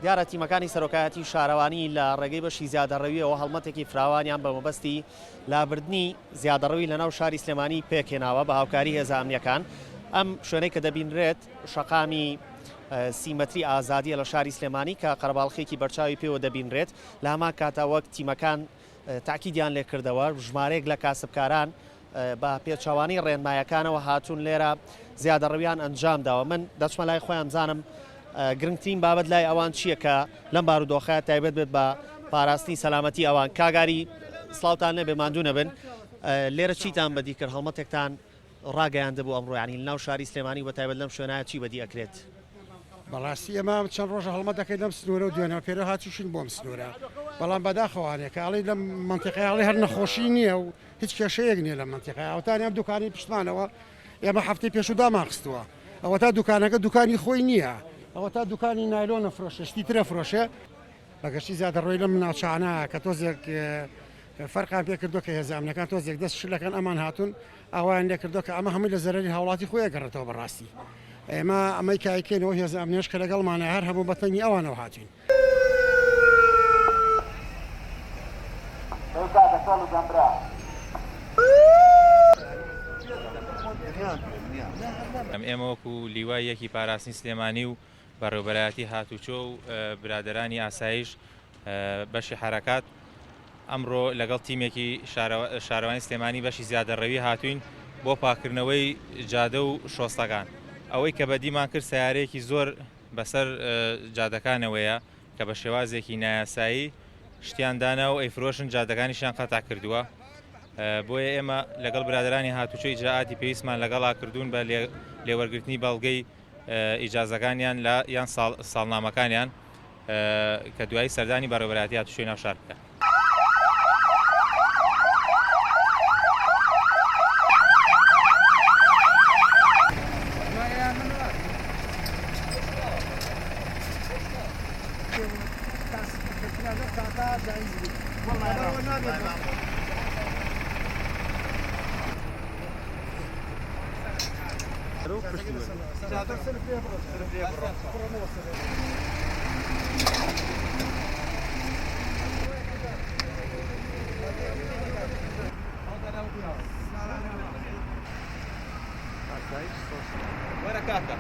دیارە تیمەکانی سەرۆکایەتی شارەوانی لە ڕێگەی بەشی زیادەڕەویەوە هەڵمەتێکی فراوانیان بە مەبەستی لابردنی زیادەڕەوی لەناو شاری سلێمانی پێکهێناوە بە هاوکاری هێزە ئەمنیەکان. ئەم شوێنەی کە دەبینرێت شەقامی سیمەتری ئازادیە لە شاری سلێمانی کە قەرەباڵخێکی بەرچاوی پێوە دەبینرێت. لە هەمان کاتە وەک تیمەکان تاکیدیان لێکردەوە ژمارەیەک لە کاسبکاران بە پێچەوانی ڕێنمایەکانەوە هاتوون لێرە زیادەڕەویان ئەنجام داوە. من دەچمە لای خۆیان بزانم گرنگترین بابەت لای ئەوان چییە کە لەم بارودۆخە تایبەت بێت بە پاراستنی سەلامەتی ئەوان. کاگاری سڵاوتان لێبێ ماندوو نەبن. لێرە چیتان بەدی کرد؟ هەڵمەتێکتان ڕاگەیاندەبوو ئەمڕۆ، ینی لەناو شاری سلێمانی بە تایبەت لەم شوێنایە چی بەدی ئەکرێت؟ بەڕاستی ئەمە چەند ڕۆژە هەڵمەت دەکەین لەم سنوورە و دوێنەوە پێرە هاتووشین بۆم سنوورە، بەڵام بەداخەوانێ کە ئەڵێ لەم منتیقەی ئەڵێ هەر نەخۆشی نییە و هیچ کێشەیەک نییە لە منتیقەی ئەوتانی ئەم دوکانی پشتمانەوە ئێمە هەفتەی پێشوو داماخستووە. ئەوە تا دوکانەکە دوکانی خۆی نییە، ئەوە تا دوکانی نایلۆنە فرۆشە، شتی ترە فرۆشە. بەگەشتی زیادەڕۆی لەم ناوچانە کە تۆزێک فەرقان پێ کردو کە هێزە ئەمنیەکان تۆزێک دەست شلەکان ئەمان هاتوون ئەوان لێ کردو کە ئەمە هەمووی لە زەرەری هاوڵاتی خۆی گەڕێتەوە بەڕاستی. ئێمە ئەمەی کایکەینەوە هێزە ئەمنیەش کە لەگەڵمانە هەر هەموو بەتەنی ئەوانەوە هاتوین. ئێمە وەکو لیوای یەکی پاراستنی سلێمانی و بەڕێوەبەرایەتی هاتوچۆ و برادەرانی ئاسایش بەشی حرەکات ئەمڕۆ لەگەڵ تیمێکی شارەوانی سلێمانی بەشی زیادەڕەوی هاتوین بۆ پاکردنەوەی جادە و شۆستەکان. ئەوەی کە بەدیمان کرد سیارەیەکی زۆر بەسەر جادەکانەوەیە کە بە شێوازێکی نایاسایی شتیاندانە و ئەیفرۆشن جادەکانیشیان قەتع کردووە. بۆیە ئێمە لەگەڵ برادرانی هاتوچۆی ئیجراعاتی پێویستمان لەگەڵا کردوون بە لێوەرگرتنی بەڵگەی ئیجازەکانیان لە یان ساڵنامەکانیان کە دوایی سەردانی بەڕێوەبەرایەتی هاتوچۆی ناو شار بکات. Where a caca?